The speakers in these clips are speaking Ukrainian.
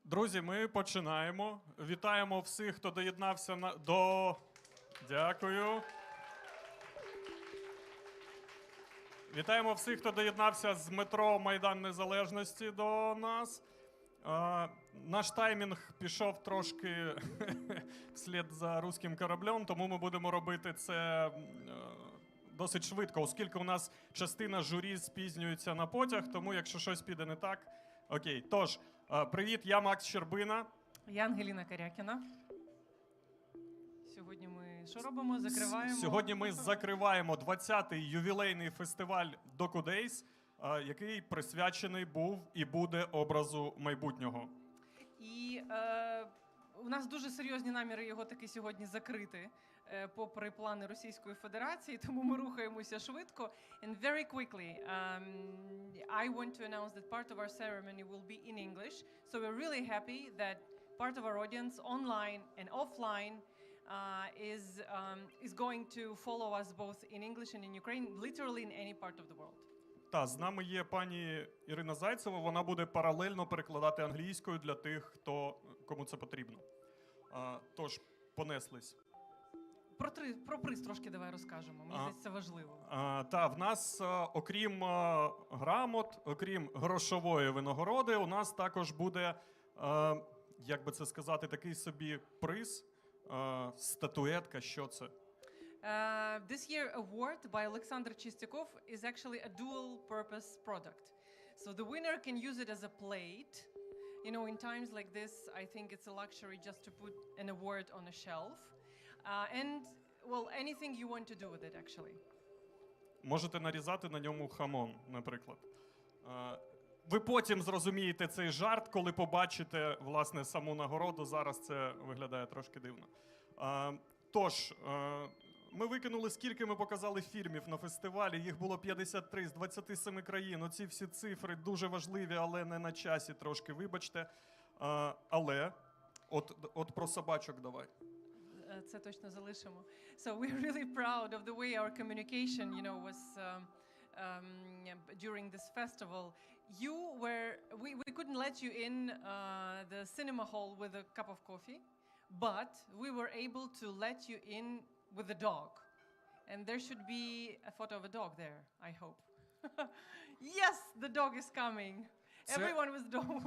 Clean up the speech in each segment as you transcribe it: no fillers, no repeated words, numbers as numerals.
Друзі, ми починаємо. Вітаємо всіх, хто доєднався до... Дякую. Вітаємо всіх, хто доєднався з метро Майдан Незалежності до нас. Наш таймінг пішов трошки вслід за руським кораблем, тому ми будемо робити це досить швидко, оскільки у нас частина журі спізнюється на потяг, тому якщо щось піде не так, окей. Тож, привіт, я Макс Щербина. Я Ангеліна Карякіна. Сьогодні ми що робимо? Закриваємо? Сьогодні ми закриваємо 20-й ювілейний фестиваль Docudays, який присвячений був і буде образу майбутнього. І у нас дуже серйозні наміри його таки сьогодні закрити, попри плани Російської Федерації, тому ми рухаємося швидко. And very quickly, I want to announce that part of our ceremony will be in English. So we're really happy that part of our audience, online and offline, is going to follow us both in English and in Ukraine, literally in any part of the world. Та, з нами є пані Ірина Зайцева, вона буде паралельно перекладати англійською для тих, кому це потрібно. Тож, понеслись. Про приз трошки давай розкажемо, мені здається, це важливо. Та, в нас, окрім грамот, окрім грошової винагороди, у нас також буде, як би це сказати, такий собі приз, статуетка, що це? This year award by Alexander Chistяков is actually a dual-purpose product. So the winner can use it as a plate. You know, in times like this, I think it's a luxury just to put an award on a shelf. And, well, anything you want to do with it, actually. Можете нарізати на ньому хамон, наприклад. Ви потім зрозумієте цей жарт, коли побачите, власне, саму нагороду. Зараз це виглядає трошки дивно. Тож, ми викинули, скільки ми показали фільмів на фестивалі. Їх було 53 з 27 країн. Оці всі цифри дуже важливі, але не на часі трошки, вибачте. Але, от про собачок давай. Це точно залишимо. So we're really proud of the way our communication, you know, was during this festival. We couldn't let you in the cinema hall with a cup of coffee, but we were able to let you in with a dog. And there should be a photo of a dog there, I hope. Yes, the dog is coming. Everyone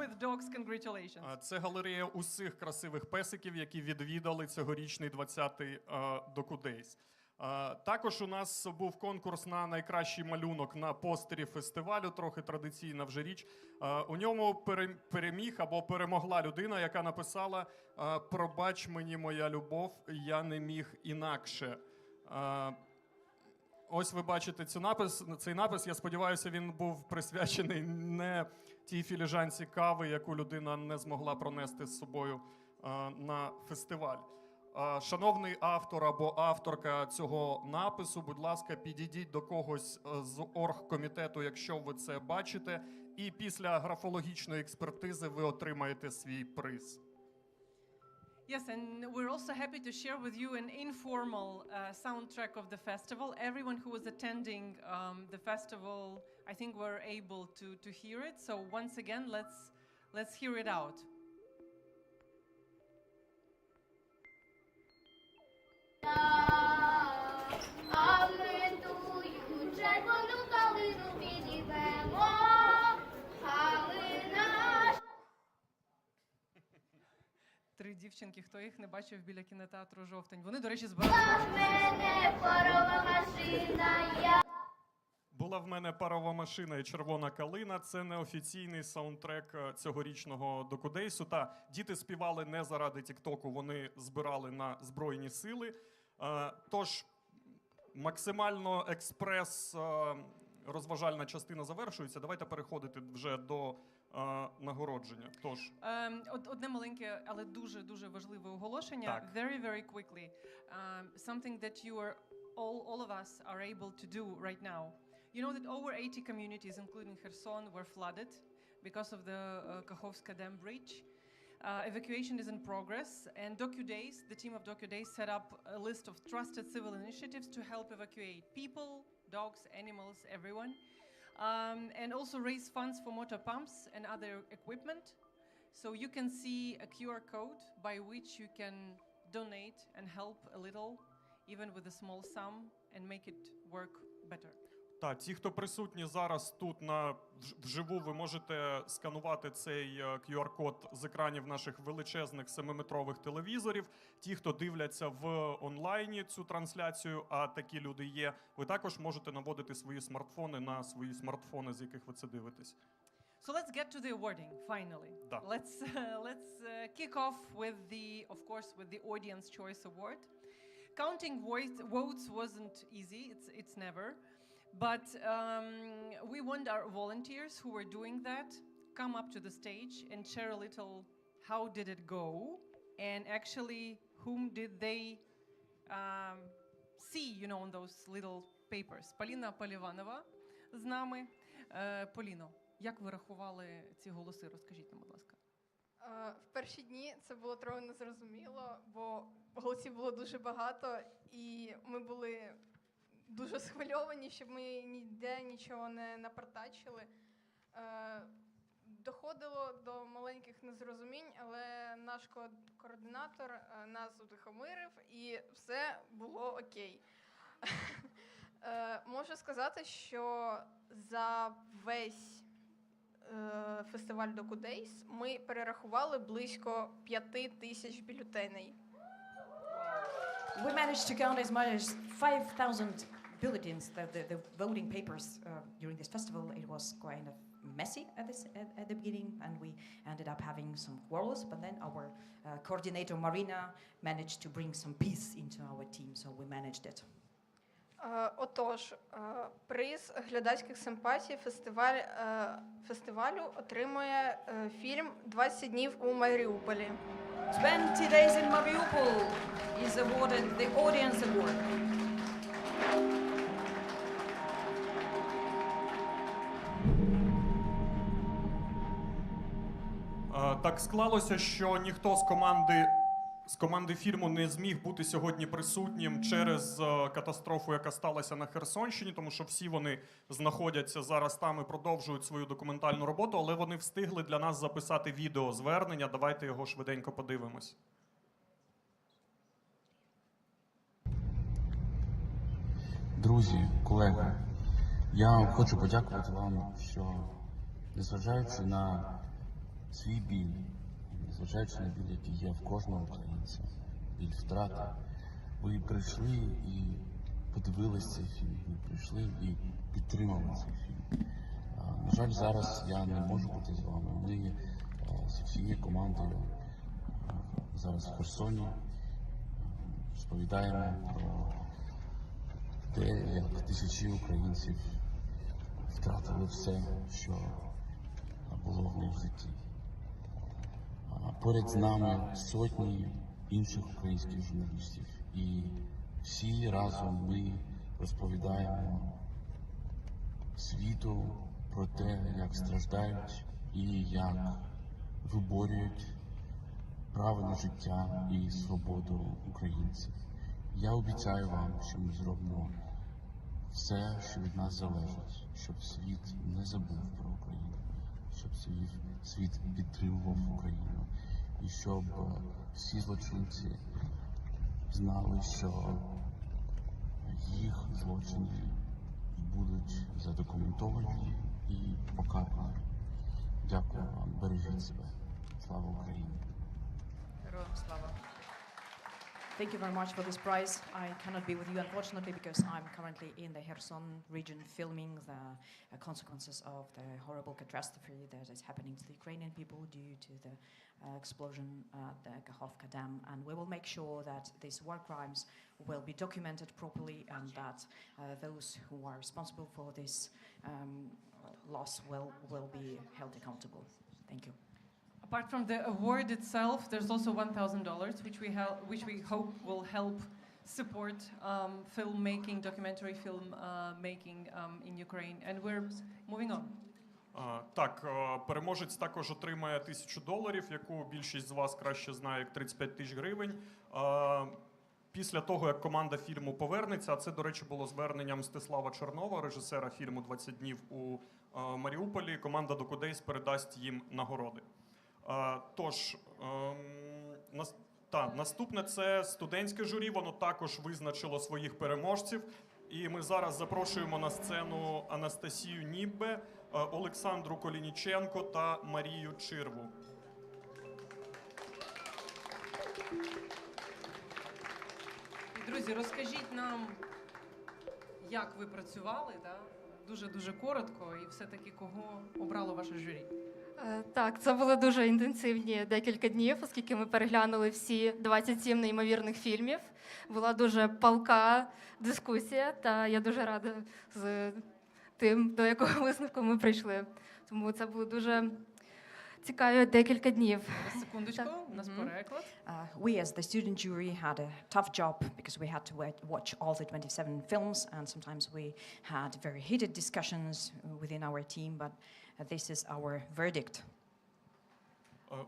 with dogs, congratulations. Це галерея усіх красивих песиків, які відвідали цьогорічний 20-й Docudays. Також у нас був конкурс на найкращий малюнок на постері фестивалю, трохи традиційна вже річ. У ньому переміг або перемогла людина, яка написала «Пробач мені, моя любов, я не міг інакше». Ось ви бачите цей напис. Я сподіваюся, він був присвячений не тій філіжанці кави, яку людина не змогла пронести з собою на фестиваль. Шановний автор або авторка цього напису, будь ласка, підійдіть до когось з оргкомітету, якщо ви це бачите, і після графологічної експертизи ви отримаєте свій приз. Yes, and we're also happy to share with you an informal soundtrack of the festival. Everyone who was attending the festival, I think, were able to hear it. So once again, let's hear it out. Три дівчинки, хто їх не бачив біля кінотеатру «Жовтень». Вони, до речі, Була в мене парова машина і червона калина. Це неофіційний саундтрек цьогорічного Docudays. Та діти співали не заради тіктоку, вони збирали на Збройні Сили. Тож, максимально експрес розважальна частина завершується. Давайте переходити вже до нагородження. Тож. Одне маленьке, але дуже важливе оголошення. Так. Very quickly. Something that you are all of us are able to do right now. You know that over 80 communities, including Kherson, were flooded because of the Kakhovska Dam breach. Evacuation is in progress, and Docudays, the team of Docudays, set up a list of trusted civil initiatives to help evacuate people, dogs, animals, everyone, and also raise funds for motor pumps and other equipment. So you can see a QR code by which you can donate and help a little, even with a small sum, and make it work better. Так, ті, хто присутні зараз тут вживу, ви можете сканувати цей QR-код з екранів наших величезних 7-метрових телевізорів. Ті, хто дивляться в онлайні цю трансляцію, а такі люди є, ви також можете наводити свої смартфони на свої смартфони, з яких ви це дивитесь. So let's get to the awarding, finally. Да. Let's kick off with the Audience Choice Award. Counting votes wasn't easy, it's never. But we want our volunteers who were doing that come up to the stage and share a little how did it go, and actually whom did they see, on those little papers. Поліна Поливанова з нами. Поліно, як ви рахували ці голоси? Розкажіть нам, будь ласка. В перші дні це було трохи незрозуміло, бо голосів було дуже багато, і ми були дуже схвильовані, щоб ми ніде нічого не напартачили. Доходило до маленьких незрозумінь, але наш координатор нас утихомирив, і все було окей. Можу сказати, що за весь фестиваль Docudays ми перерахували близько 5000 бюлетеней. We managed to count as much as 5,000 bulletins, the voting papers during this festival. It was kind of messy at the beginning, and we ended up having some quarrels, but then our coordinator Marina managed to bring some peace into our team, so we managed it. Отож, приз глядацьких симпатій фестивалю отримує фільм «20 днів у Маріуполі». 20 Days in Mariupol is awarded the Audience Award. Так склалося, що ніхто з команди фільму не зміг бути сьогодні присутнім через катастрофу, яка сталася на Херсонщині, тому що всі вони знаходяться зараз там і продовжують свою документальну роботу, але вони встигли для нас записати відеозвернення. Давайте його швиденько подивимось. Друзі, колеги, я хочу подякувати вам, що, незважаючи на свій біль, незважаючи на біль, який є в кожного українця, біль втрати, ви прийшли і подивились цей фільм, ви прийшли і підтримали цей фільм. На жаль, зараз я не можу бути з вами. Ми з всією командою зараз в Херсоні розповідаємо про те, як тисячі українців втратили все, що було в них в житті. Поряд з нами сотні інших українських журналістів. І всі разом ми розповідаємо світу про те, як страждають і як виборюють право на життя і свободу українців. Я обіцяю вам, що ми зробимо все, що від нас залежить, щоб світ не забув про Україну, щоб світ підтримував Україну і щоб всі злочинці знали, що їх злочини будуть задокументовані і покарані. Дякую вам, бережіть себе. Слава Україні! Героям слава! Thank you very much for this prize. I cannot be with you, unfortunately, because I'm currently in the Kherson region filming the consequences of the horrible catastrophe that is happening to the Ukrainian people due to the explosion at the Kakhovka Dam. And we will make sure that these war crimes will be documented properly and that those who are responsible for this loss will be held accountable. Thank you. Apart from the award itself, there's also $1,000, which we hope will help support filmmaking, documentary film making in Ukraine. And we're moving on. Так, переможець також отримає $1000, яку більшість з вас краще знає як 35 тисяч гривень. Після того, як команда фільму повернеться, а це, до речі, було звернення Мстислава Чернова, режисера фільму «20 днів у Маріуполі», команда Docudays передасть їм нагороди. Тож, наступне – це студентське журі, воно також визначило своїх переможців. І ми зараз запрошуємо на сцену Анастасію Ніббе, Олександру Колініченко та Марію Чирву. І, друзі, розкажіть нам, як ви працювали, да? Дуже-дуже коротко, і все-таки кого обрало ваше журі? Так, це були дуже інтенсивні декілька днів, оскільки ми переглянули всі 27 неймовірних фільмів. Була дуже палка дискусія, та я дуже рада з тим, до якого висновку ми прийшли. Тому це було дуже цікаві декілька днів. Секундочку, у нас переклад. We, as the student jury, had a tough job because we had to watch all the 27 films, and sometimes we had very heated discussions within our team, but this is our verdict.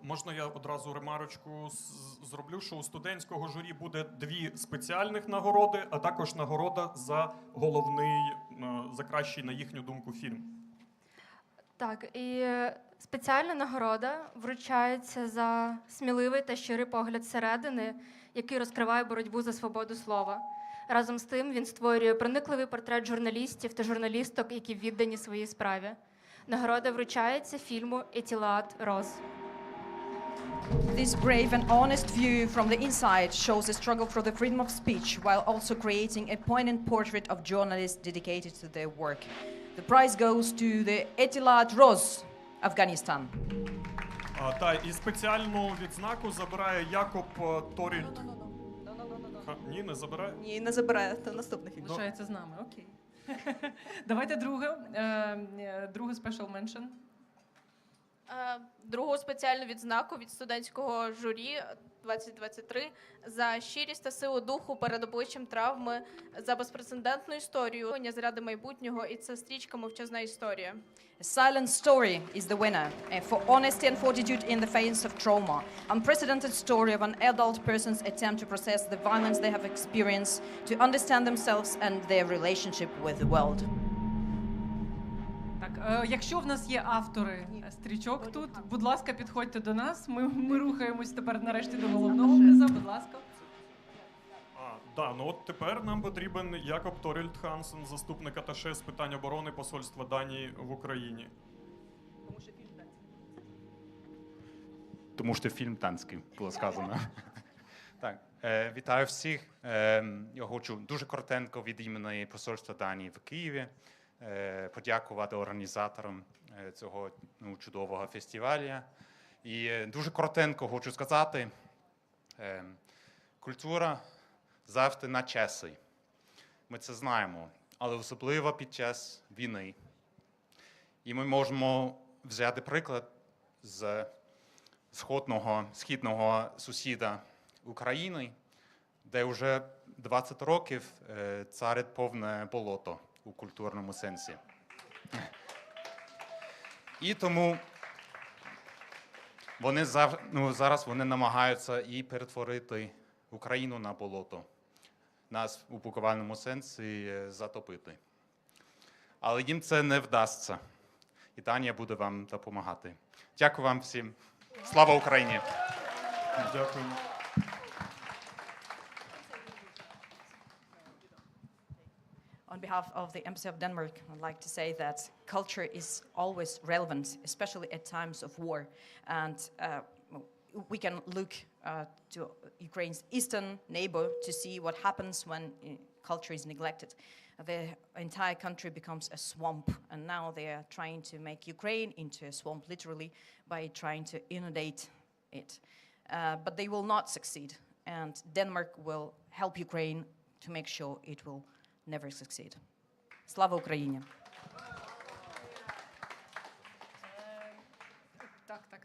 Можна я одразу ремарочку зроблю, що у студентського журі буде 2 спеціальних нагороди, а також нагорода за головний, за кращий, на їхню думку, фільм. Так, і спеціальна нагорода вручається за сміливий та щирий погляд зсередини, який розкриває боротьбу за свободу слова. Разом з тим він створює проникливий портрет журналістів та журналісток, які віддані своїй справі. Нагорода вручається фільму «Етілат Роз». This brave and honest view from the inside shows a struggle for the freedom of speech while also creating a poignant portrait of journalists dedicated to their work. The prize goes to the Etilat Roz, Afghanistan. І спеціальну відзнаку забирає Якоб Торільд. Ні, не забирає? Ні, не забирає, це наступний фільм. Лишається з нами, окей. Давайте друге special mention. Другу спеціальну відзнаку від студентського журі 2023 за щирість та силу духу перед обличчям травми, за безпрецедентну історію, заряди майбутнього, і це стрічка «Мовчазна історія». A silent story is the winner for honesty and fortitude in the face of trauma. Unprecedented story of an adult person's attempt to process the violence they have experienced, to understand themselves and their relationship with the world. Так, якщо в нас є автори стрічок тут, будь ласка, підходьте до нас. Ми рухаємось тепер нарешті до головного приза, будь ласка. Ну от тепер нам потрібен Якоб Торільд Хансен, заступник аташе з питань оборони посольства Данії в Україні. Тому що фільм танський, було сказано. Так, вітаю всіх. Я хочу дуже коротенько від імені посольства Данії в Києві подякувати організаторам цього чудового фестивалю. І дуже коротенько хочу сказати, культура завжди на часі. Ми це знаємо, але особливо під час війни. І ми можемо взяти приклад з східного сусіда України, де вже 20 років царить повне болото у культурному сенсі. І тому вони зараз намагаються і перетворити Україну на болото, нас у буквальному сенсі затопити. Але їм це не вдасться. І Данія буде вам допомагати. Дякую вам всім. Слава Україні! Дякую. On behalf of the Embassy of Denmark, I'd like to say that culture is always relevant, especially at times of war. And we can look to Ukraine's eastern neighbor to see what happens when culture is neglected. The entire country becomes a swamp, and now they are trying to make Ukraine into a swamp, literally, by trying to inundate it. But they will not succeed, and Denmark will help Ukraine to make sure it will never succeed. Slava Ukraini!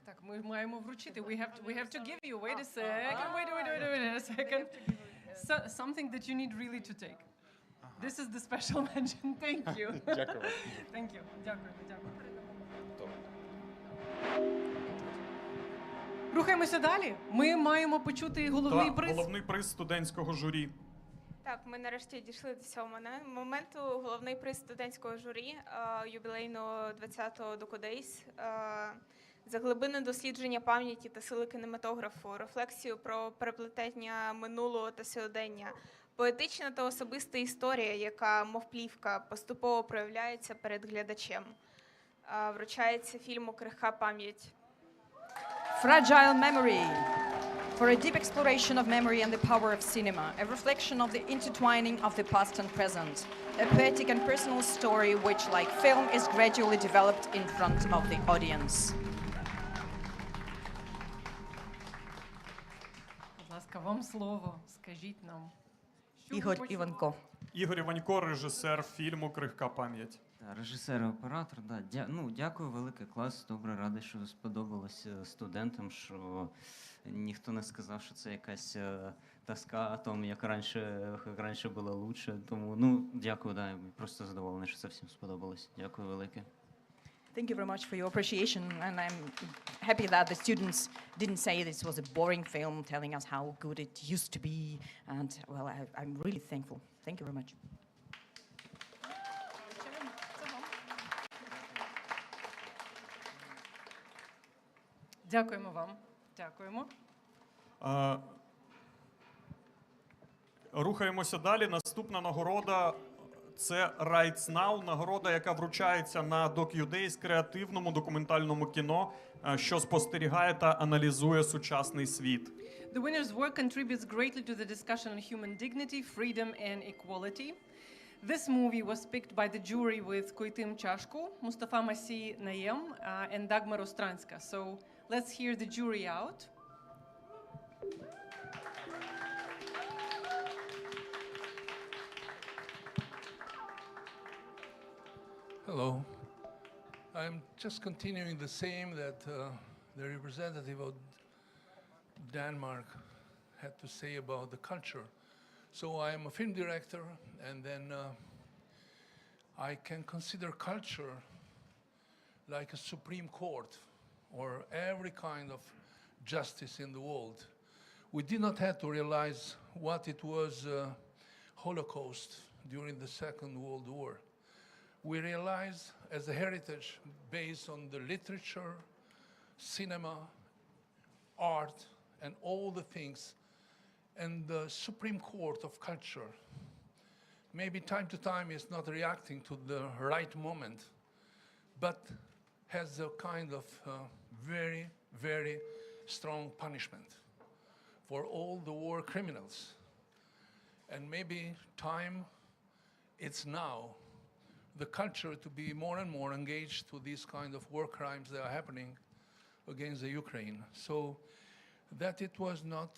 Так, ми маємо вручити. We have to give you. Wait a second. Wait a second. Something that you need really to take. This is the special mention. Thank you. Дякую. Thank you. Дякую. Рухаємося далі. Ми маємо почути головний приз. Головний приз студентського журі. Так, ми нарешті дійшли до цього моменту. Головний приз студентського журі ювілейного 20-го Docudays. за глибинне дослідження пам'яті та сили кінематографу, рефлексію про переплетення минулого та сьогодення, поетична та особиста історія, яка, мов плівка, поступово проявляється перед глядачем. Вручається фільму «ХХ пам'ять». Fragile Memory, for a deep exploration of memory and the power of cinema, a reflection of the intertwining of the past and present, a poetic and personal story which, like film, is gradually developed in front of the audience. Будь ласка, вам слово. Скажіть нам. що ви Ігор почули? Іванко. Ігор Іванько, режисер фільму «ХХ пам'ять». Режисер і оператор, да. Дякую, великий клас. Добре, радий, що сподобалось студентам, що ніхто не сказав, що це якась тоска о тому, як раніше було лучше. Тому, дякую, да, просто задоволений, що це всім сподобалось. Дякую велике. Thank you very much for your appreciation, and I'm happy that the students didn't say this was a boring film, telling us how good it used to be, and well, I'm really thankful. Thank you very much. Дякуємо вам. Дякуємо. Рухаємося далі. Наступна нагорода – це Rights Now, нагорода, яка вручається на Docudays креативному документальному кіно, що спостерігає та аналізує сучасний світ. The winner's work contributes greatly to the discussion on human dignity, freedom and equality. This movie was picked by the jury with Koytim Chashku, Mustafa Masih Nayem, and Dagmar Ostranska. So let's hear the jury out. Hello. I'm just continuing the same that the representative of Denmark had to say about the culture. So I am a film director, and then I can consider culture like a supreme court or every kind of justice in the world. We did not have to realize what it was Holocaust during the Second World War. We realize as a heritage based on the literature, cinema, art, and all the things, and the supreme court of culture. Maybe time to time is not reacting to the right moment, but has a kind of very, very strong punishment for all the war criminals. And maybe time, it's now, the culture to be more and more engaged to these kind of war crimes that are happening against the Ukraine. So that it was not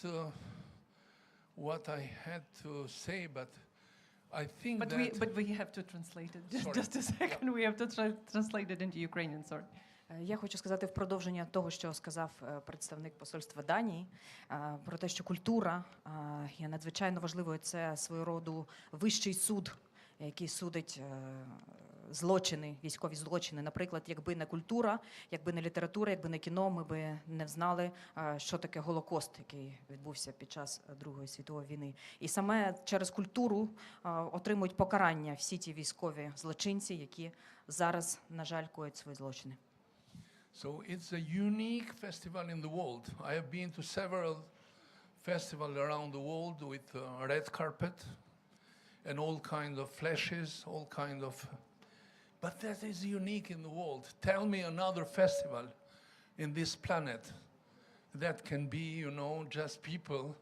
what I had to say, but I think But we have to translate it. Just a second, we have to translate it into Ukrainian, sorry. Я хочу сказати в продовження того, що сказав представник посольства Данії, про те, що культура є надзвичайно важливою. Це свого роду вищий суд, який судить злочини, військові злочини. Наприклад, якби не культура, якби не література, якби не кіно, ми би не знали, що таке Голокост, який відбувся під час Другої світової війни. І саме через культуру отримують покарання всі ті військові злочинці, які зараз, на жаль, коять свої злочини. So it's a unique festival in the world. I have been to several festivals around the world with a red carpet and all kind of flashes, all kind of... But that is unique in the world. Tell me another festival in this planet that can be, you know, just people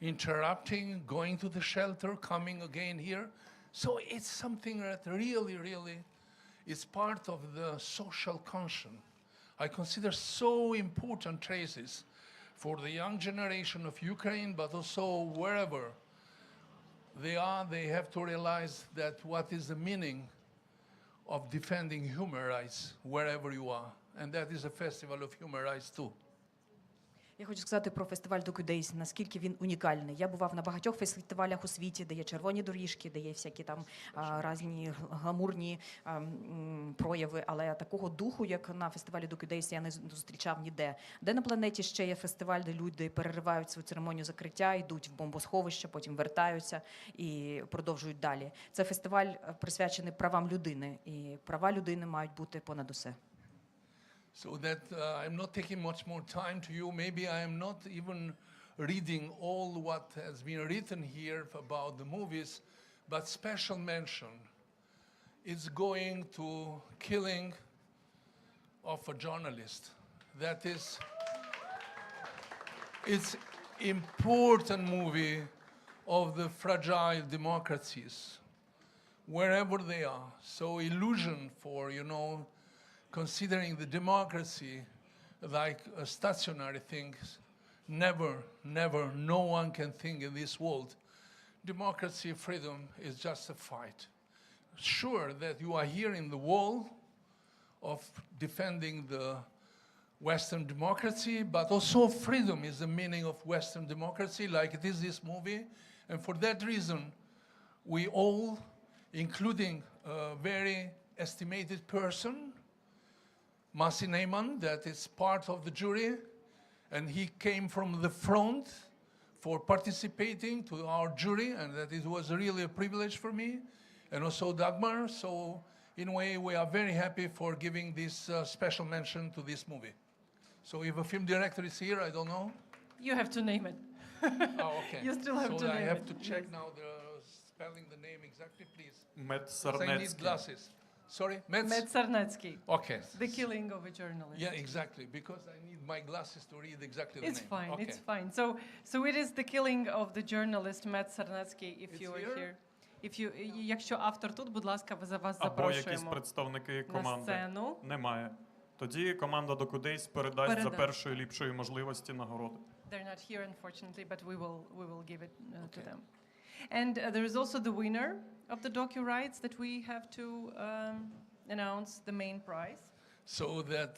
interrupting, going to the shelter, coming again here. So it's something that really, really is part of the social conscience. I consider so important traces for the young generation of Ukraine, but also wherever they are, they have to realize that what is the meaning of defending human rights wherever you are. And that is a festival of human rights too. Я хочу сказати про фестиваль Docudays, наскільки він унікальний. Я бував на багатьох фестивалях у світі, де є червоні доріжки, де є всякі там різні гламурні прояви, але такого духу, як на фестивалі Docudays, я не зустрічав ніде. Де на планеті ще є фестиваль, де люди переривають свою церемонію закриття, йдуть в бомбосховище, потім вертаються і продовжують далі. Це фестиваль присвячений правам людини, і права людини мають бути понад усе. So that I'm not taking much more time to you. Maybe I am not even reading all what has been written here about the movies, but special mention is going to killing of a journalist. That is, it's important movie of the fragile democracies, wherever they are. So illusion for, you know, considering the democracy like a stationary thing, never, never, no one can think in this world. Democracy, freedom is just a fight. Sure that you are here in the wall of defending the Western democracy, but also freedom is the meaning of Western democracy, like it is this movie. And for that reason, we all, including a very estimated person, Masi Neyman, that is part of the jury, and he came from the front for participating to our jury, and that it was really a privilege for me, and also Dagmar. So in a way, we are very happy for giving this special mention to this movie. So if a film director is here, I don't know. You have to name it. Oh, okay. You still have to So I name have it. to check now the spelling the name exactly, please. Мед I need Сарнецький. glasses. Sorry, Metz? Med Sarnecki, Okay. The Killing of a Journalist. Yeah, exactly, because I need my glasses to read exactly the It's name. fine, Okay. it's fine. So it is The Killing of the Journalist Med Sarnecki, if It's you are here? here. Якщо автор тут, будь ласка, ви за вас Або якісь запрошуємо представники на команди. сцену. Немає. Тоді команда Docudays передасть за Передасть. першої ліпшої можливості нагороди. They're not here, unfortunately, but we will give it to them. And there is also the winner of the docu rights that we have to announce the main prize. So that,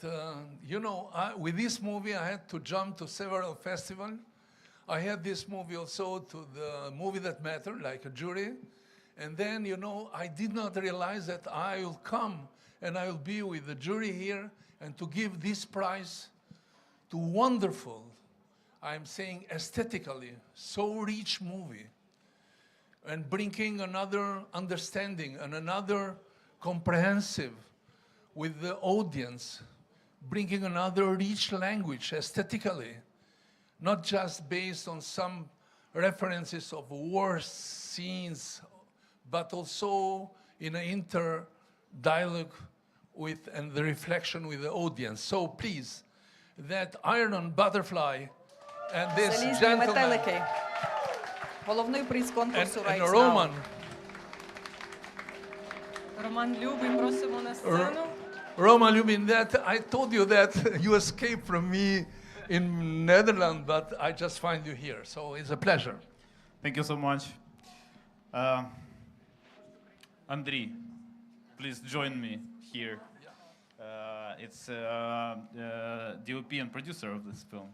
you know, with this movie, I had to jump to several festivals. I had this movie also to the Movie That Matter, like a jury. And then, you know, I did not realize that I will come and I will be with the jury here and to give this prize to wonderful, I'm saying aesthetically, so rich movie. And bringing another understanding and another comprehensive with the audience, bringing another rich language aesthetically, not just based on some references of war scenes, but also in an inter-dialogue with and the reflection with the audience. So please, that Iron Butterfly and this Залізні gentleman метелики. Головний приз конкурсу and Right Now. Roman, Роман Любий, просимо на сцену. Roma Lubin, that I told you that you escaped from me in Netherlands, but I just find you here. So it's a pleasure. Thank you so much. Andri, please join me here. It's DOP and producer of this film,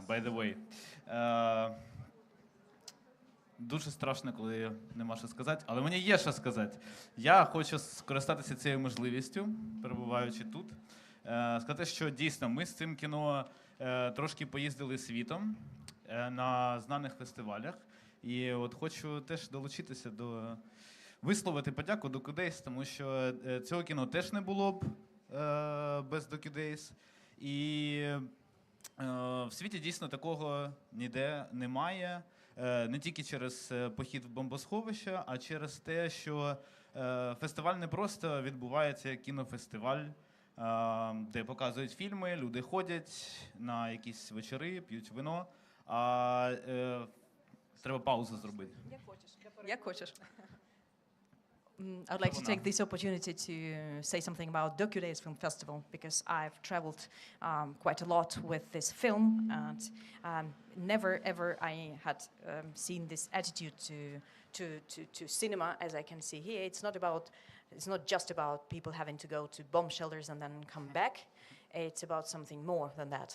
by the way. Дуже страшно, коли нема що сказати, але мені є що сказати. Я хочу скористатися цією можливістю, перебуваючи тут, сказати, що дійсно ми з цим кіно трошки поїздили світом на знаних фестивалях. І от хочу теж долучитися до висловити подяку Docudays, тому що цього кіно теж не було б без Docudays. І в світі дійсно такого ніде немає. Не тільки через похід в бомбосховище, а через те, що фестиваль не просто відбувається як кінофестиваль, де показують фільми, люди ходять на якісь вечори, п'ють вино, а треба паузу зробити. Як хочеш. I'd like to take this opportunity to say something about Docudays Film Festival because I've traveled quite a lot with this film and never ever I had seen this attitude to cinema as I can see here. It's not just about people having to go to bomb shelters and then come back. It's about something more than that.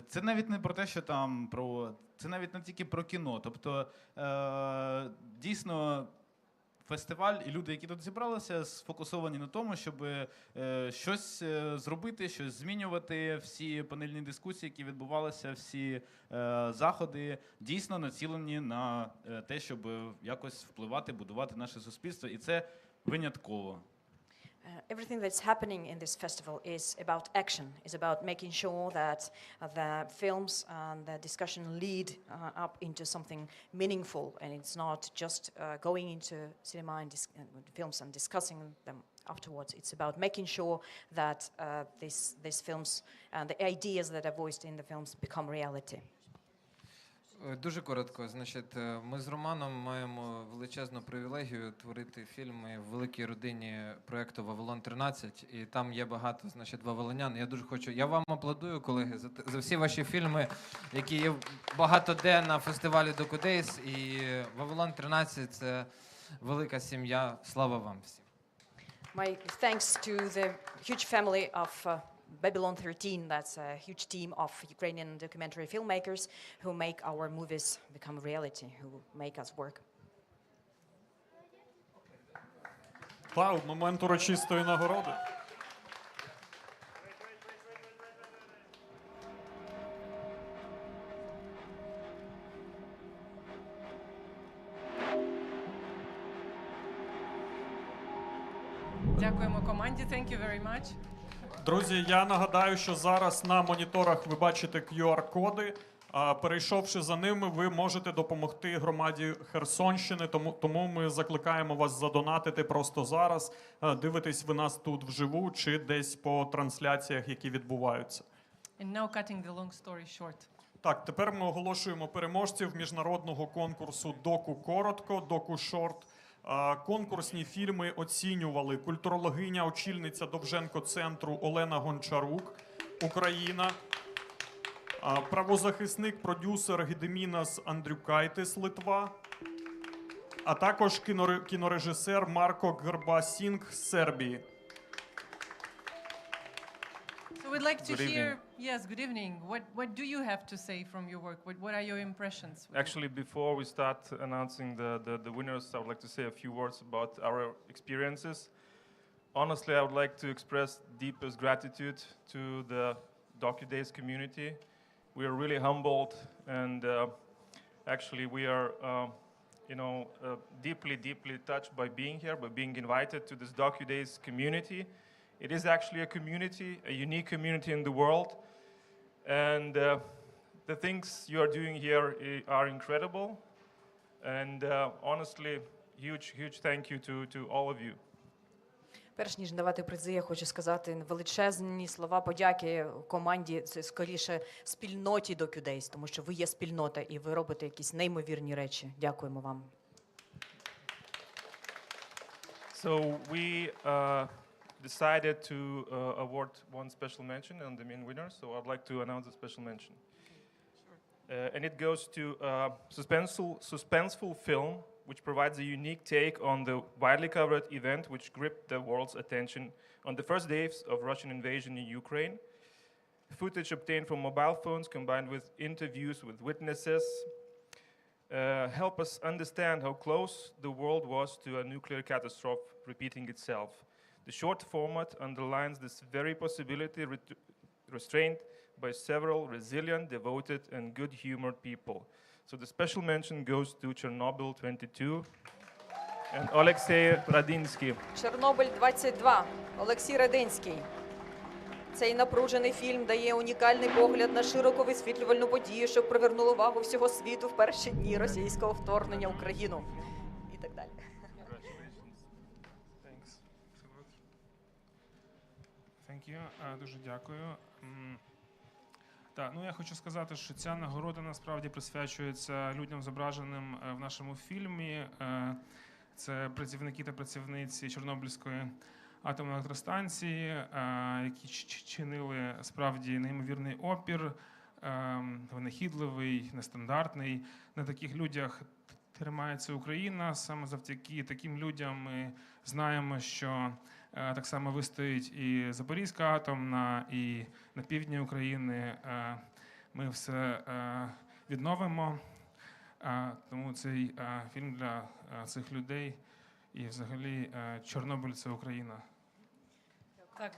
Це навіть не про те, що там це навіть не тільки про кіно. Тобто дійсно фестиваль і люди, які тут зібралися, сфокусовані на тому, щоб щось зробити, щось змінювати. Всі панельні дискусії, які відбувалися, всі заходи, дійсно націлені на те, щоб якось впливати, будувати наше суспільство. І це винятково. Everything that's happening in this festival is about action, is about making sure that the films and the discussion lead up into something meaningful, and it's not just going into cinema and films and discussing them afterwards. It's about making sure that these films and the ideas that are voiced in the films become reality. Дуже коротко. Значить, ми з Романом маємо величезну привілегію творити фільми в великій родині проєкту «Вавилон-13», і там є багато, значить, вавилонян. Я дуже хочу... Я вам аплодую, колеги, за всі ваші фільми, які є багато де на фестивалі Docudays, і «Вавилон-13» – це велика сім'я. Слава вам всім. My thanks to the huge family of Babylon 13, that's a huge team of Ukrainian documentary filmmakers who make our movies become reality, who make us work. Вау, момент урочистої нагороди. Дякуємо команді. Thank you very much. Друзі, я нагадаю, що зараз на моніторах ви бачите QR-коди. Перейшовши за ними, ви можете допомогти громаді Херсонщини, тому ми закликаємо вас задонатити просто зараз. Дивитесь ви нас тут вживу чи десь по трансляціях, які відбуваються. And now cutting the long story short. Так, тепер ми оголошуємо переможців міжнародного конкурсу «Доку-коротко», «Доку-шорт». Конкурсні фільми оцінювали культурологиня, очільниця Довженко-центру Олена Гончарук, Україна, правозахисник, продюсер Гедемінас Андрюкайтис, Литва, а також кінорежисер Марко Гербасінг з Сербії. So we'd like to hear. Yes, good evening. What do you have to say from your work? What are your impressions? Actually, before we start announcing the winners, I would like to say a few words about our experiences. Honestly, I would like to express deepest gratitude to the Docudays community. We are really humbled, and actually we are, deeply touched by being here, by being invited to this Docudays community. It is actually a community, a unique community in the world, and the things you are doing here are incredible, and honestly, huge thank you to all of you. Перш ніж давати призи, я хочу сказати величезні слова подяки команді, це скоріше спільноті Docudays, тому що ви є спільнота і ви робите якісь неймовірні речі. Дякуємо вам. So we decided to award one special mention on the main winner, so I'd like to announce a special mention. And it goes to a suspenseful film which provides a unique take on the widely covered event which gripped the world's attention on the first days of Russian invasion in Ukraine. Footage obtained from mobile phones combined with interviews with witnesses help us understand how close the world was to a nuclear catastrophe repeating itself. The short format underlines this very possibility restrained by several resilient, devoted, and good-humored people. So the special mention goes to Chernobyl 22 and Alexei Radinsky. Чорнобиль 22. Олексій Радинський. Цей напружений фільм дає унікальний погляд на широко висвітлювальну подію, що привернула увагу всього світу в перші дні російського вторгнення в Україну. І так далі. Thank you. Дуже дякую. Так, я хочу сказати, що ця нагорода насправді присвячується людям, зображеним в нашому фільмі. Це працівники та працівниці Чорнобильської атомної електростанції, які чинили справді неймовірний опір, винахідливий, нестандартний. На таких людях тримається Україна. Саме завдяки таким людям ми знаємо, що так само вистоїть і Запорізька атомна, і на півдні України. Ми все відновимо. Тому цей фільм для цих людей і взагалі Чорнобиль – це Україна. Так.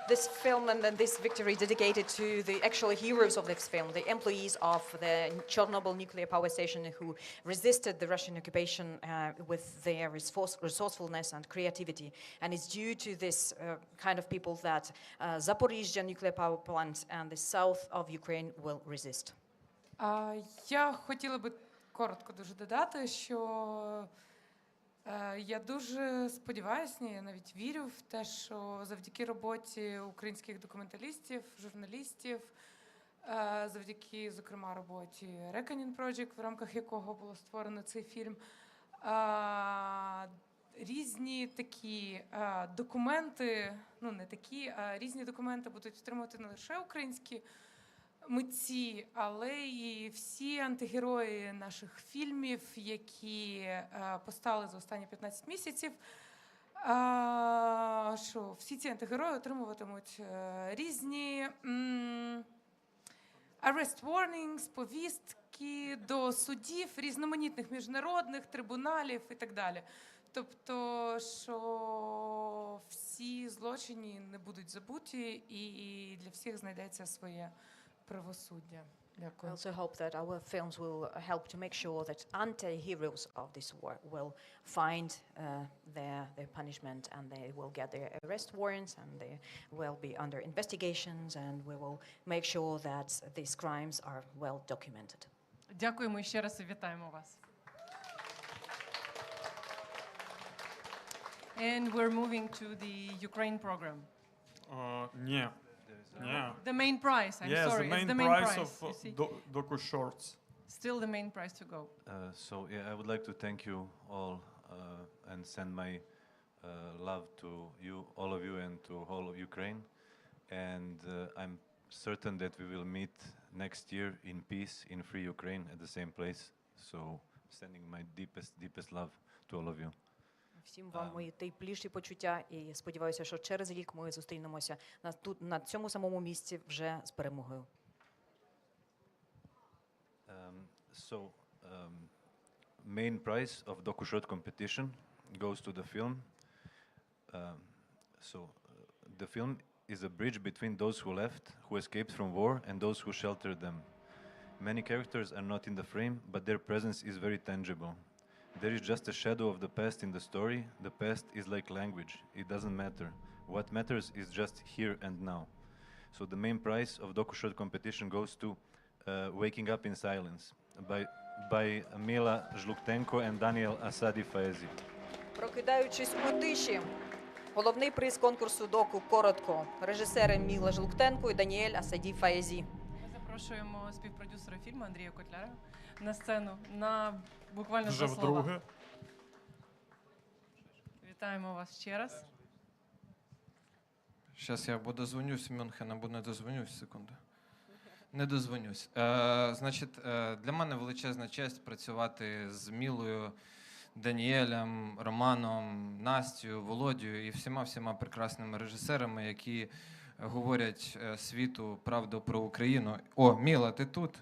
this film and then this victory dedicated to the actual heroes of this film, the employees of the Chernobyl nuclear power station who resisted the Russian occupation with their resourcefulness and creativity. And it's due to this kind of people that Zaporizhzhia nuclear power plant and the south of Ukraine will resist. Я хотіла би коротко дуже додати, що я дуже сподіваюся, я навіть вірю в те, що завдяки роботі українських документалістів, журналістів, завдяки, зокрема, роботі Reckoning Project, в рамках якого було створено цей фільм, різні такі документи, ну не такі, а різні документи будуть отримувати не лише українські митці, але і всі антигерої наших фільмів, які постали за останні 15 місяців, що всі ці антигерої отримуватимуть різні arrest warnings, повістки до судів, різноманітних міжнародних трибуналів і так далі. Тобто, що всі злочини не будуть забуті і для всіх знайдеться своє правосуддя. I also hope that our films will help to make sure that anti-heroes of this war will find their punishment and they will get their arrest warrants and they will be under investigations and we will make sure that these crimes are well documented. Дякуємо і ще раз і вітаємо вас. And we're moving to the Ukraine program. Ні. Yeah. The main prize, I'm yes, sorry. Yes, the main prize of docu shorts. Still the main prize to go. So yeah, I would like to thank you all and send my love to you, all of you, and to all of Ukraine. And I'm certain that we will meet next year in peace in free Ukraine at the same place. So sending my deepest love to all of you. Всім вам мої найпліші почуття і сподіваюся, що через рік ми зустрінемося тут, на цьому самому місці вже з перемогою. Main prize of Docu Short competition goes to the film. The film is a bridge between those who left, who escaped from war, and those who sheltered them. Many characters are not in the frame, but their presence is very tangible. There is just a shadow of the past in the story. The past is like language. It doesn't matter. What matters is just here and now. So the main prize of Docu Short competition goes to Waking Up in Silence by Mila Zhluktenko and Daniel Asadi Faezi. Прокидаючись у тиші. Головний приз конкурсу доку «Коротко». Режисери Міла Жлуктенко і Даніель Асаді Фаєзі. Ми запрошуємо співпродюсера фільму Андрія Котляра на сцену на буквально вже 2 слова. Вдруге. Вітаємо вас ще раз. Зараз я або дозвонюсь в Мюнхен, або не дозвонюсь, секунду. Не дозвонюсь. Значить, для мене величезна честь працювати з Мілою, Даніелем, Романом, Настю, Володією і всіма прекрасними режисерами, які говорять світу правду про Україну. О, Міла, ти тут?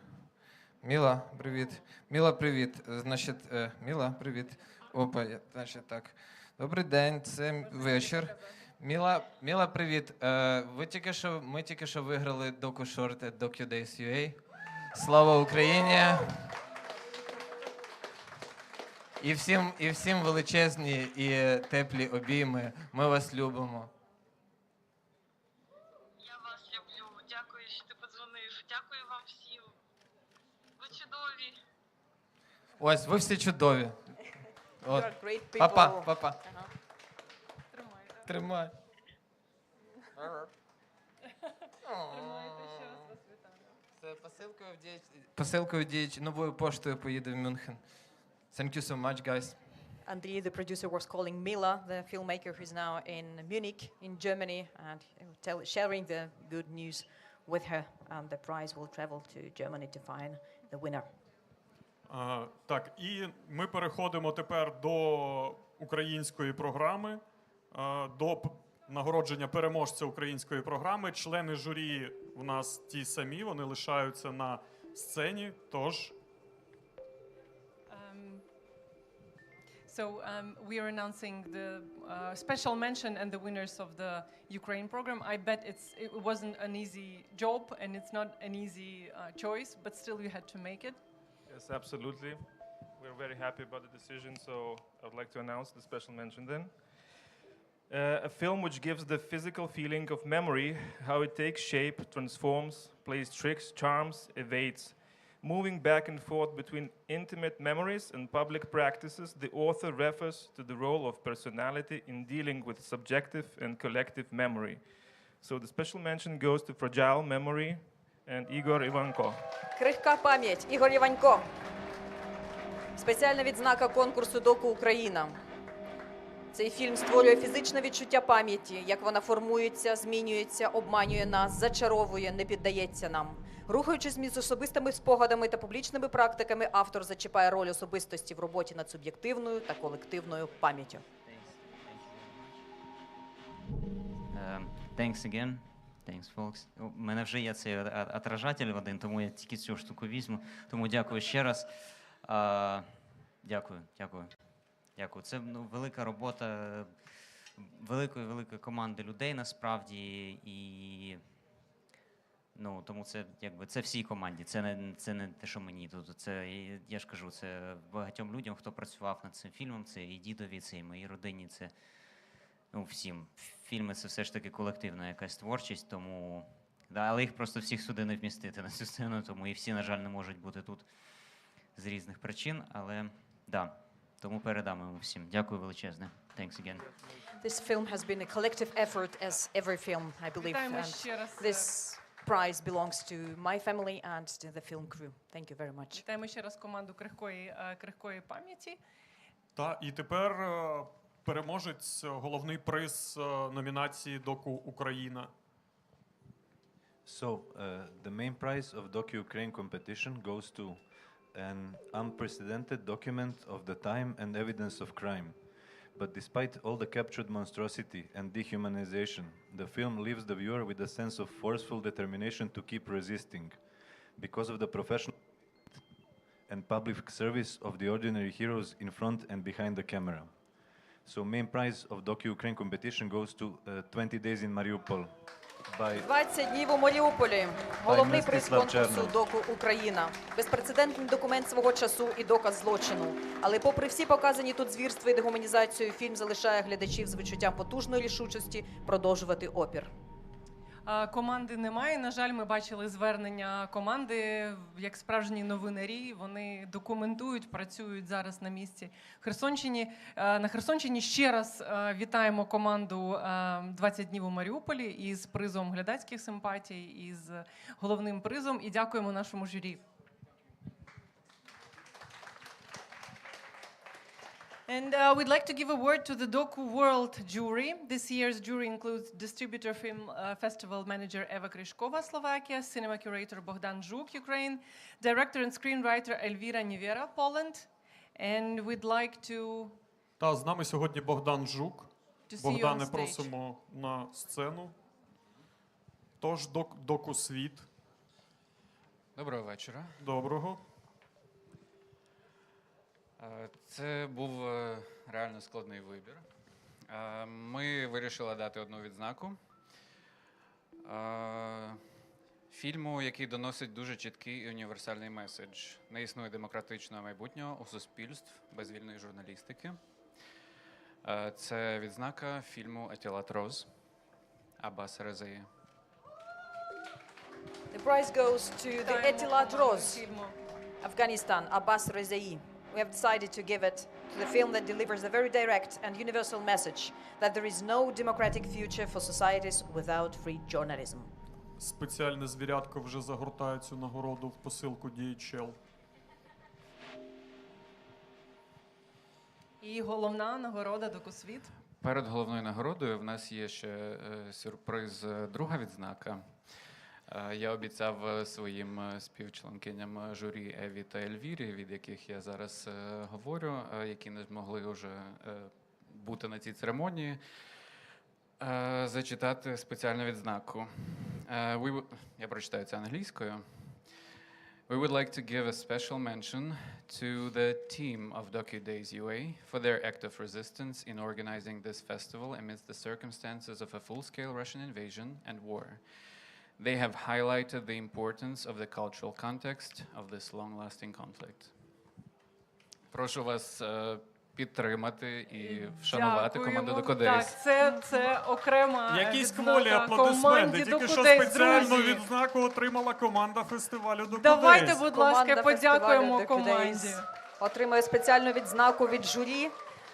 Міла, привіт. Міла, привіт. Значить, Міла, привіт. Опа, значить так. Добрий день, це вечір. Міла, привіт. Ми тільки що виграли доку-шорт від Docudays UA. Слава Україні! І всім величезні і теплі обійми. Ми вас любимо. Я вас люблю. Дякую, що ти подзвонив. Дякую вам всім. Ви чудові. Ось, ви всі чудові. От. Great Папа. Тримай. Це посилкою новою поштою поїде в Мюнхен. Thank you so much, guys. Андрій, the producer, was calling Mila, the filmmaker who is now in Munich, in Germany, and sharing the good news with her. And the prize will travel to Germany to find the winner. Так, і ми переходимо тепер до української програми, до нагородження переможця української програми. Члени журі у нас ті самі, вони лишаються на сцені, тож... So we are announcing the special mention and the winners of the Ukraine program. I bet it wasn't an easy job and it's not an easy choice, but still you had to make it. Yes, absolutely. We're very happy about the decision, so I would like to announce the special mention then. A film which gives the physical feeling of memory, how it takes shape, transforms, plays tricks, charms, evades. Moving back and forth between intimate memories and public practices, the author refers to the role of personality in dealing with subjective and collective memory. So the special mention goes to Fragile Memory and Igor Ivanko. Крихка пам'ять. Ігор Іванько. Спеціальна відзнака конкурсу «Доку Україна». Цей фільм створює фізичне відчуття пам'яті, як вона формується, змінюється, обманює нас, зачаровує, не піддається нам. Рухаючись між особистими спогадами та публічними практиками, автор зачіпає роль особистості в роботі над суб'єктивною та колективною пам'яттю. Thanks again. Thanks, folks. У мене вже є цей отражатель один, тому я тільки цю штуку візьму. Тому дякую ще раз. Дякую. Це велика робота великої команди людей насправді, і тому це всій команді. Це не те, що мені тут. Це я ж кажу, це багатьом людям, хто працював над цим фільмом. Це і дідові, це і моїй родині, це всім. Фільми це все ж таки колективна якась творчість, тому але їх просто всіх сюди не вмістити на цю сцену, тому і всі, на жаль, не можуть бути тут з різних причин, але тому передамо йому всім. Дякую величезне. Thanks again. This film has been a collective effort, as every film, I believe. And this prize belongs to my family and to the film crew. Thank you very much. Вітаємо ще раз команду крихкої пам'яті. І тепер переможець, головний приз номінації «Доку Україна». So, the main prize of DOCU Ukraine competition goes to an unprecedented document of the time and evidence of crime. But despite all the captured monstrosity and dehumanization, the film leaves the viewer with a sense of forceful determination to keep resisting, because of the professional and public service of the ordinary heroes in front and behind the camera. So main prize of DOCU Ukraine competition goes to 20 days in Mariupol. 20 днів у Маріуполі. Головний приз конкурсу «Доку Україна». Безпрецедентний документ свого часу і доказ злочину. Але попри всі показані тут звірства і дегуманізацію, фільм залишає глядачів з відчуттям потужної рішучості продовжувати опір. Команди немає. На жаль, ми бачили звернення команди, як справжні новинарі. Вони документують, працюють зараз на місці на Херсонщині. Ще раз вітаємо команду «20 днів у Маріуполі» із призом глядацьких симпатій, із головним призом. І дякуємо нашому журі. And we'd like to give a word to the Docu World jury. This year's jury includes Distributor Film Festival Manager Eva Kryshkova, Slovakia, Cinema Curator Bogdan Zhuk, Ukraine, Director and Screenwriter Elvira Nivera, Poland, and we'd like to... З нами сьогодні Богдан Жук. Богдане, просимо на сцену. Тож, доку «СВІТ». Доброго вечора. Доброго. Це був реально складний вибір. Ми вирішили дати одну відзнаку фільму, який доносить дуже чіткий і універсальний меседж. Не існує демократичного майбутнього у суспільств без вільної журналістики. Це відзнака фільму «Етілат Роз» Аббаса Резаї. The prize goes to the Etilat Roz, Afghanistan, Abbas Rezai. We have decided to give it to the film that delivers a very direct and universal message that there is no democratic future for societies without free journalism. Спеціальне звірятко вже загортає цю нагороду в посилку DHL. І головна нагорода «Доку СВІТ». Перед головною нагородою в нас є ще сюрприз, друга відзнака. Я обіцяв своїм співчленкиням журі Еві та Ельвірі, від яких я зараз говорю, які не змогли вже бути на цій церемонії, зачитати спеціальну відзнаку. Я прочитаю це англійською. We would like to give a special mention to the team of Docudays UA for their act of resistance in organizing this festival amidst the circumstances of a full-scale Russian invasion and war. They have highlighted the importance of the cultural context of this long-lasting conflict. Прошу вас підтримати і вшанувати команду Docudays. Так, це окрема Якісь відзнака кволі аплодисменти. команді Тільки що Docudays, спеціальну друзі. відзнаку отримала команда фестивалю Docudays. Давайте, будь ласка, Команда подякуємо фестивалю команді. Docudays отримує спеціальну відзнаку від журі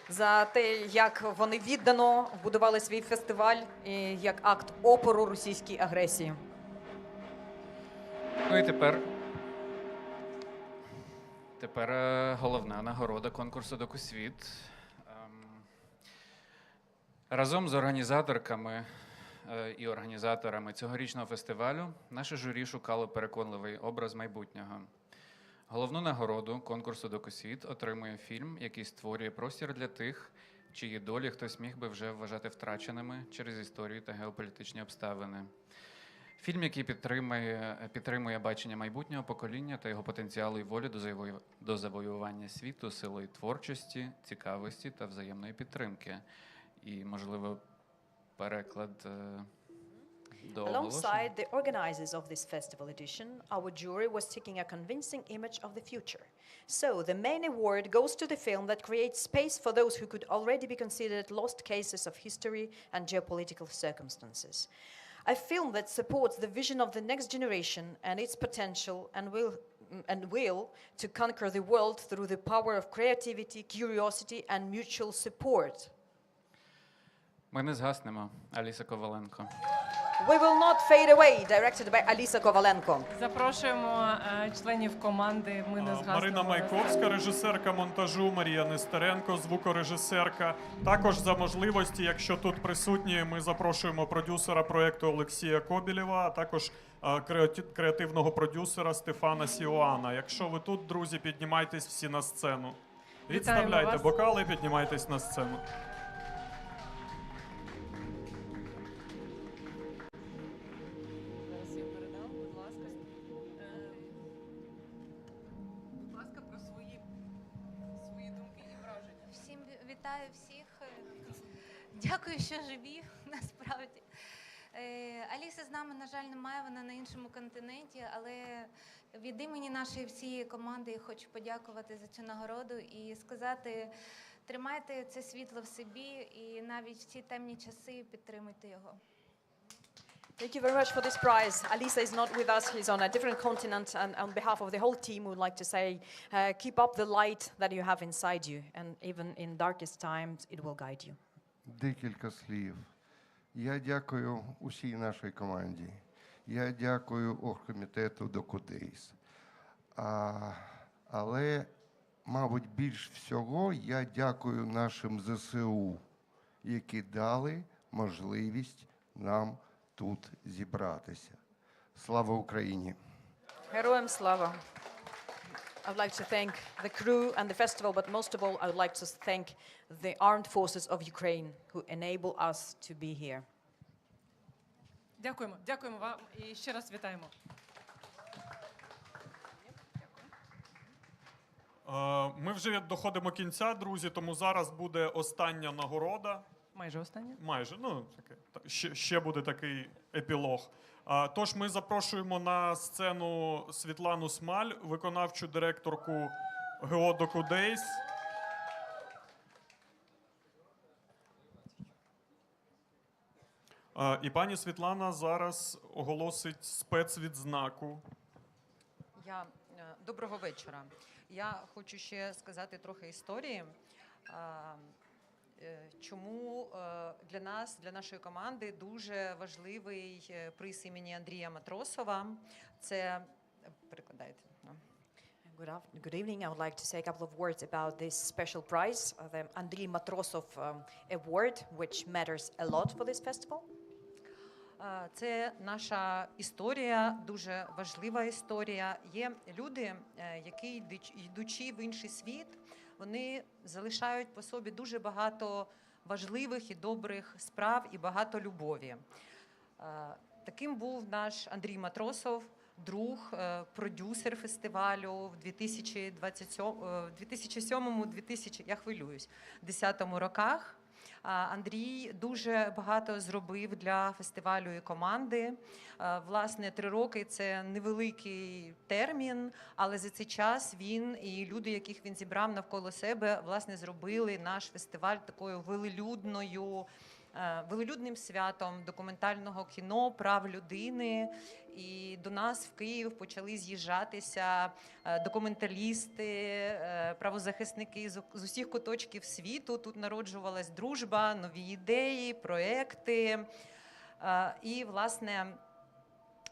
за те, як вони віддано будували свій фестиваль і як акт опору російській агресії. Ну і тепер головна нагорода конкурсу «СВІТ». Разом з організаторками і організаторами цьогорічного фестивалю наше журі шукало переконливий образ майбутнього. Головну нагороду конкурсу «СВІТ» отримує фільм, який створює простір для тих, чиї долі хтось міг би вже вважати втраченими через історію та геополітичні обставини. Фільм, який підтримує бачення майбутнього покоління та його потенціалу і волю до завоювання світу силою творчості, цікавості та взаємної підтримки. І, можливо, переклад до оголошення. Alongside the organizers of this festival edition, our jury was seeking a convincing image of the future. So, the main award goes to the film that creates space for those who could already be considered lost cases of history and geopolitical circumstances. A film that supports the vision of the next generation and its potential and will to conquer the world through the power of creativity, curiosity and mutual support. Ми не згаснемо. Аліса Коваленко. We will not fade away, directed by Alisa Kovalenko. Запрошуємо членів команди «Ми не згаснемо». Марина Майковська, режисерка монтажу, Марія Нестеренко, звукорежисерка. Також за можливості, якщо тут присутні, ми запрошуємо продюсера проєкту Олексія Кобілєва, а також креативного продюсера Стефана Сіоана. Якщо ви тут, друзі, піднімайтесь всі на сцену. Відставляйте бокали, піднімайтесь на сцену. Вітаю всіх. Дякую, що живі, насправді. Аліси з нами, на жаль, немає, вона на іншому континенті, але від імені нашої всієї команди я хочу подякувати за цю нагороду і сказати, тримайте це світло в собі і навіть в ці темні часи підтримуйте його. Thank you very much for this prize. Alisa is not with us. He's on a different continent. And on behalf of the whole team, we would like to say, keep up the light that you have inside you. And even in darkest times, it will guide you. Декілька слів. Я дякую усій нашій команді. Я дякую оргкомітету Docudays. Але, мабуть, більш всього я дякую нашим ЗСУ, які дали можливість нам тут зібратися. Слава Україні! Героям слава! I would like to thank the crew and the festival, but most of all, I would like to thank the armed forces of Ukraine who enable us to be here. Дякуємо, дякуємо вам і ще раз вітаємо. Ми вже доходимо кінця, друзі, тому зараз буде остання нагорода. Майже остання? Майже, ну, ще буде такий епілог. Тож ми запрошуємо на сцену Світлану Смаль, виконавчу директорку ГО Docudays. І пані Світлана зараз оголосить спецвідзнаку. Доброго вечора. Я хочу ще сказати трохи історії. Чому для нас, для нашої команди, дуже важливий приз імені Андрія Матросова. Це, перекладайте. Good evening. I would like to say a couple of words about this special prize, the Andriy Matrosov Award, which matters a lot for this festival. Це наша історія, дуже важлива історія. Є люди, які, йдучи в інший світ, вони залишають по собі дуже багато важливих і добрих справ і багато любові. Таким був наш Андрій Матросов. друг, продюсер фестивалю в 2007-2010 роках. Андрій дуже багато зробив для фестивалю і команди. Власне, 3 роки – це невеликий термін, але за цей час він і люди, яких він зібрав навколо себе, власне, зробили наш фестиваль такою велелюдним святом документального кіно, прав людини. І до нас в Київ почали з'їжджатися документалісти, правозахисники з усіх куточків світу. Тут народжувалась дружба, нові ідеї, проекти і, власне,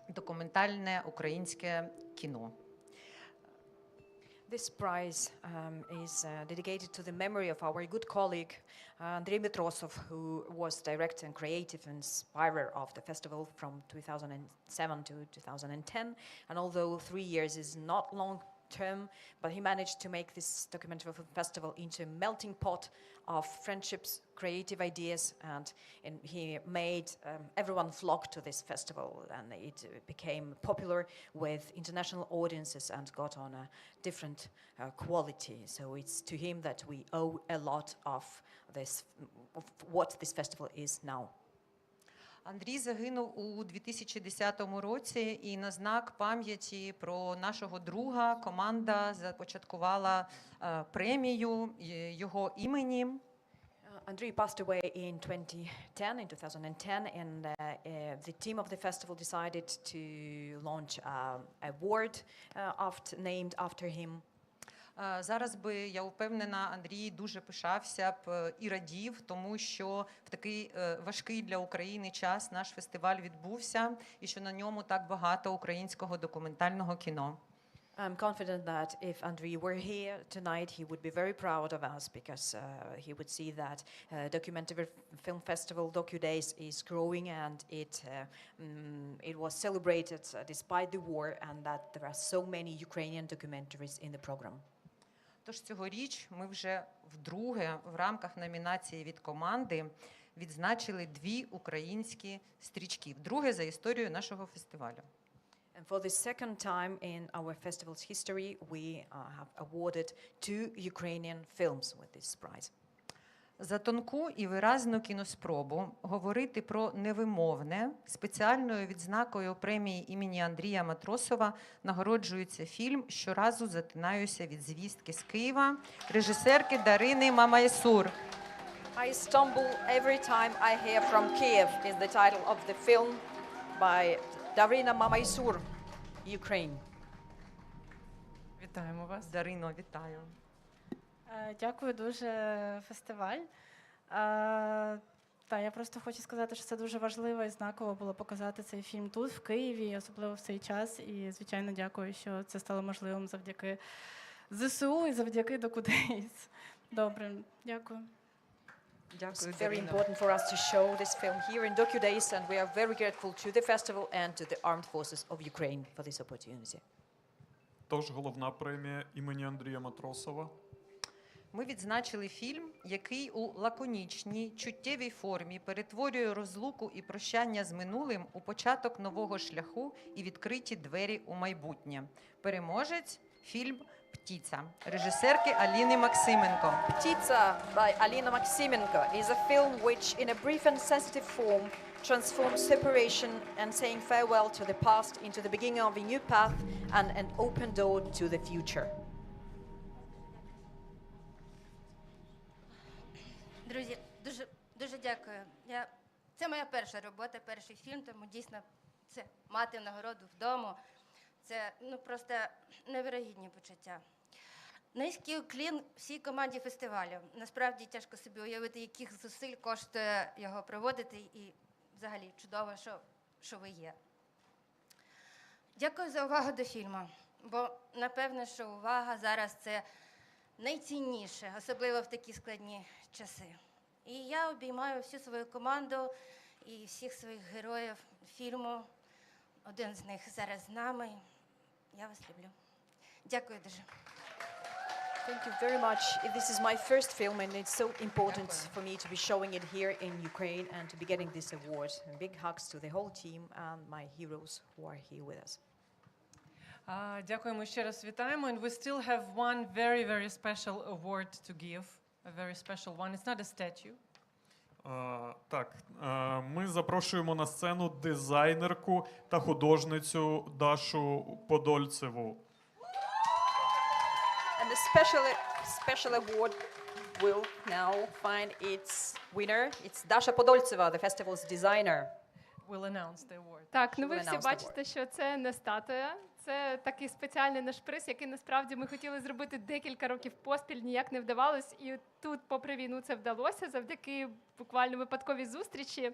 документальне українське кіно. This prize is dedicated to the memory of our good colleague Андрія Матросова, who was director and creative inspirer of the festival from 2007 to 2010. And although 3 years is not long term, but he managed to make this documentary festival into a melting pot of friendships, creative ideas, and he made everyone flock to this festival, and it became popular with international audiences and got on a different quality. So it's to him that we owe a lot of what this festival is now. Андрій загинув у 2010 році, і на знак пам'яті про нашого друга команда започаткувала премію його імені. Andrei passed away in 2010, and the team of the festival decided to launch an award named after him. Зараз би, я впевнена, Андрій дуже пишався б і радів, тому що в такий важкий для України час наш фестиваль відбувся, і що на ньому так багато українського документального кіно. I'm confident that if Andrei were here tonight, he would be very proud of us, because he would see that documentary film festival Docudays is growing, and it was celebrated despite the war, and that there are so many Ukrainian documentaries in the program. Тож цьогоріч ми вже вдруге в рамках номінації від команди відзначили 2 українські стрічки, вдруге за історію нашого фестивалю. And for the second time in our festival's history, we have awarded 2 Ukrainian films with this prize. За тонку і виразну кіноспробу говорити про невимовне спеціальною відзнакою премії імені Андрія Матросова нагороджується фільм «Щоразу затинаюся від звістки з Києва» режисерки Дарини Мамайсур. I stumble every time I hear from Kiev is the title of the film by Darina Mamaysur, Ukraine. Вітаємо вас. Дарино, вітаю. Дякую дуже фестиваль. Я просто хочу сказати, що це дуже важливо і знаково було показати цей фільм тут, в Києві, особливо в цей час. І, звичайно, дякую, що це стало можливим завдяки ЗСУ і завдяки Docudays. Добре, дякую. It's very important for us to show this film here in Docudays, and we are very grateful to the festival and to the armed forces of Ukraine for this opportunity. Тож головна премія імені Андрія Матросова. Ми відзначили фільм, який у лаконічній, чуттєвій формі перетворює розлуку і прощання з минулим у початок нового шляху і відкриті двері у майбутнє. Переможець – фільм «Птиця» режисерки Аліни Максименко. Птиця by Alina Maximenko is a film which, in a brief and sensitive form, transforms separation and saying farewell to the past into the beginning of a new path and an open door to the future. Друзі, дуже дякую. Це моя перша робота, перший фільм, тому дійсно це мати нагороду вдома. Це просто невирогідні почуття. Низький уклін всій команді фестивалю. Насправді тяжко собі уявити, яких зусиль коштує його проводити, і взагалі чудово, що ви є. Дякую за увагу до фільму, бо напевне, що увага зараз це найцінніше, особливо в такі складні часи. І я обіймаю всю свою команду і всіх своїх героїв фільму. Один з них зараз з нами. Я вас люблю. Дякую дуже. Thank you very much. This is my first film, and it's so important for me to be showing it here in Ukraine and to be getting this award. And big hugs to the whole team and my heroes who are here with us. Дякуємо, ще раз вітаємо. And we still have one very, very special award to give. A very special one. It's not a statue. Так, ми запрошуємо на сцену дизайнерку та художницю Дашу Подольцеву. And the special award will now find its winner. It's Dasha Podoltseva, the festival's designer. We'll announce the award. Так, ну ви We'll всі announce the бачите, що це не статуя, це такий спеціальний наш приз, який насправді ми хотіли зробити декілька років поспіль, ніяк не вдавалось. І тут, попри війну, це вдалося завдяки буквально випадковій зустрічі.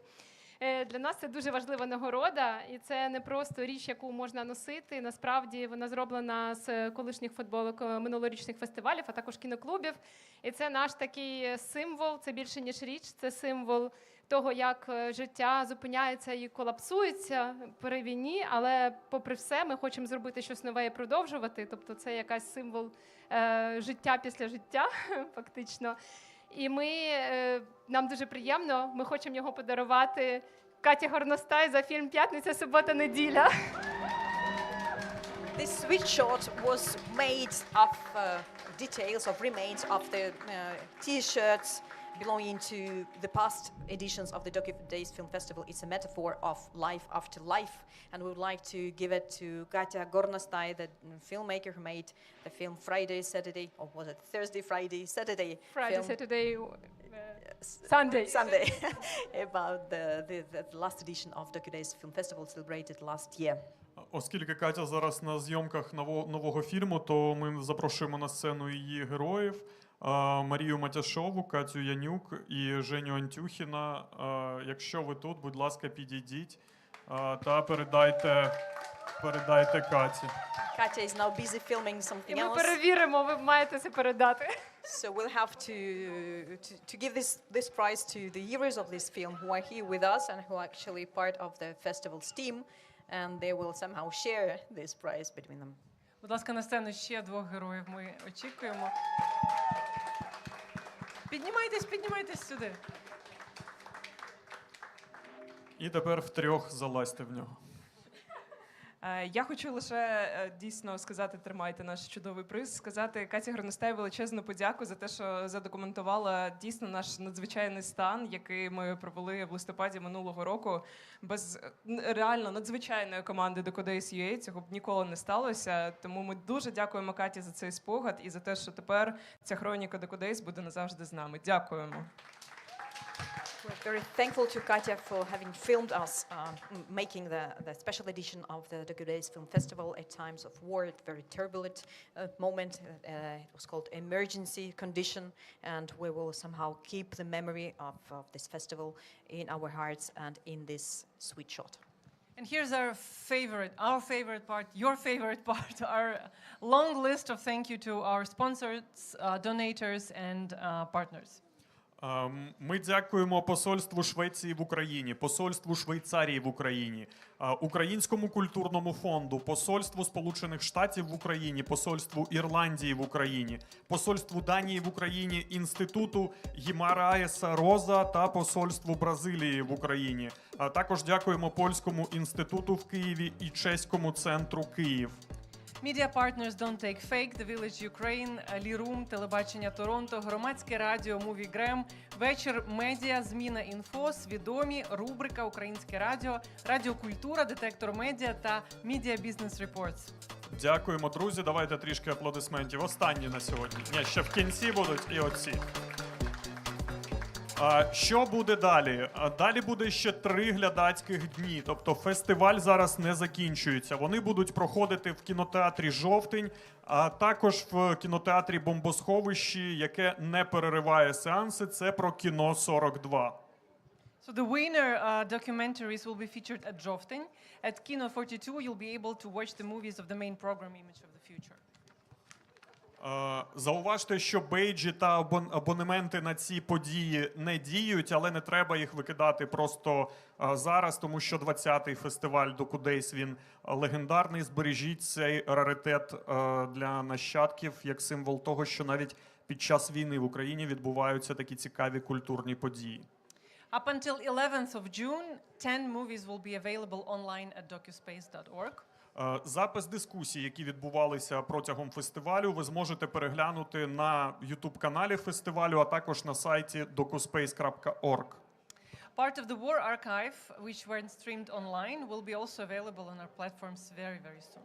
Для нас це дуже важлива нагорода, і це не просто річ, яку можна носити. Насправді вона зроблена з колишніх футболок минулорічних фестивалів, а також кіноклубів. І це наш такий символ, це більше ніж річ, це символ того, як життя зупиняється і колапсується при війні, але попри все ми хочемо зробити щось нове і продовжувати. Тобто це якась символ життя після життя, фактично. І нам дуже приємно, ми хочемо його подарувати Каті Горностай за фільм «П'ятниця, субота, неділя». This sweatshirt was made of details of remains of the T-shirts belonging to the past editions of the Docudays Film Festival. It's a metaphor of life after life, and we would like to give it to Katya Gornostai, the filmmaker who made the film Friday, Saturday, or was it Thursday, Friday, Saturday? Friday, film. Saturday, Sunday. Sunday, about the last edition of Docudays Film Festival celebrated last year. Оскільки Катя зараз на зйомках нового фільму, то ми запрошуємо на сцену її героїв. Марію Матяшову, Катю Янюк і Женю Антюхіна. Якщо ви тут, будь ласка, підійдіть та передайте Каті. Katya is now busy filming something І ми else. перевіримо, ви маєте це передати. So we'll have to give this prize to the heroes of this film who are here with us and who are actually part of the festival's team, and they will somehow share this prize between them. Будь ласка, на сцену ще двох героїв ми очікуємо. Піднімайтесь сюди. І тепер втрьох залазьте в нього. Я хочу лише дійсно сказати, тримайте наш чудовий приз, сказати Каті Горностай величезну подяку за те, що задокументувала дійсно наш надзвичайний стан, який ми провели в листопаді минулого року. Без реально надзвичайної команди Docudays UA цього б ніколи не сталося. Тому ми дуже дякуємо Каті за цей спогад і за те, що тепер ця хроніка Docudays буде назавжди з нами. Дякуємо. We're very thankful to Katya for having filmed us making the special edition of the Docudays Film Festival at times of war, a very turbulent moment. It was called emergency condition, and we will somehow keep the memory of this festival in our hearts and in this sweet shot. And here's our favorite part, your favorite part, our long list of thank you to our sponsors, donators, and partners. Ми дякуємо посольству Швеції в Україні, посольству Швейцарії в Україні, Українському культурному фонду, посольству Сполучених Штатів в Україні, посольству Ірландії в Україні, посольству Данії в Україні, інституту Гімараєса Роза та посольству Бразилії в Україні. Також дякуємо Польському інституту в Києві і Чеському центру Київ. Media Partners Don't Take Fake, The Village Ukraine, Лірум, Телебачення Торонто, Громадське радіо, Мувігрем, Вечір Медіа, Зміна Інфо, Свідомі, Рубрика Українське радіо, Радіо Культура, Детектор Медіа та Media Business Reports. Дякуємо, друзі. Давайте трішки аплодисментів. Останні на сьогодні. Ні, ще в кінці будуть і оці. Що буде далі? Далі буде ще 3 глядацьких дні. Тобто фестиваль зараз не закінчується. Вони будуть проходити в кінотеатрі «Жовтень», а також в кінотеатрі «Бомбосховищі», яке не перериває сеанси. Це про кіно 42. So the winner documentaries will be featured at Жовтень. At Kino 42 you'll be able to watch the movies of the main program Image of the Future. Зауважте, що бейджі та абонементи на ці події не діють, але не треба їх викидати просто зараз, тому що 20-й фестиваль Docudays, він легендарний. Збережіть цей раритет для нащадків як символ того, що навіть під час війни в Україні відбуваються такі цікаві культурні події. Up until 11th of June, 10 movies will be available online at docuspace.org. Запис дискусій, які відбувалися протягом фестивалю, ви зможете переглянути на YouTube-каналі фестивалю, а також на сайті docuspace.org. Part of the war archive, which weren't streamed online, will be also available on our platforms very, very soon.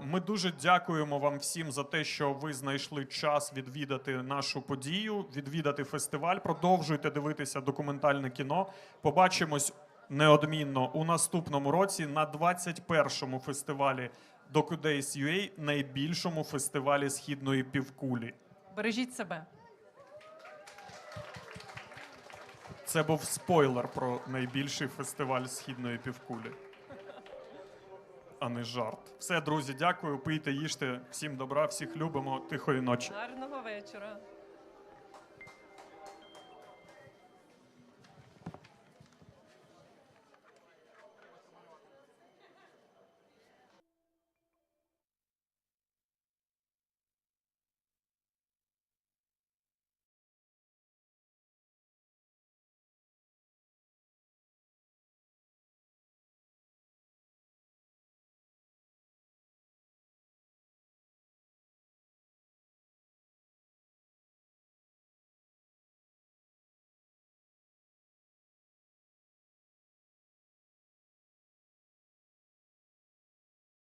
Ми дуже дякуємо вам всім за те, що ви знайшли час відвідати нашу подію, відвідати фестиваль. Продовжуйте дивитися документальне кіно. Побачимось неодмінно у наступному році на 21-му фестивалі Docudays UA, найбільшому фестивалі Східної півкулі. Бережіть себе. Це був спойлер про найбільший фестиваль Східної півкулі, а не жарт. Все, друзі, дякую, пийте, їжте, всім добра, всіх любимо, тихої ночі. Гарного вечора.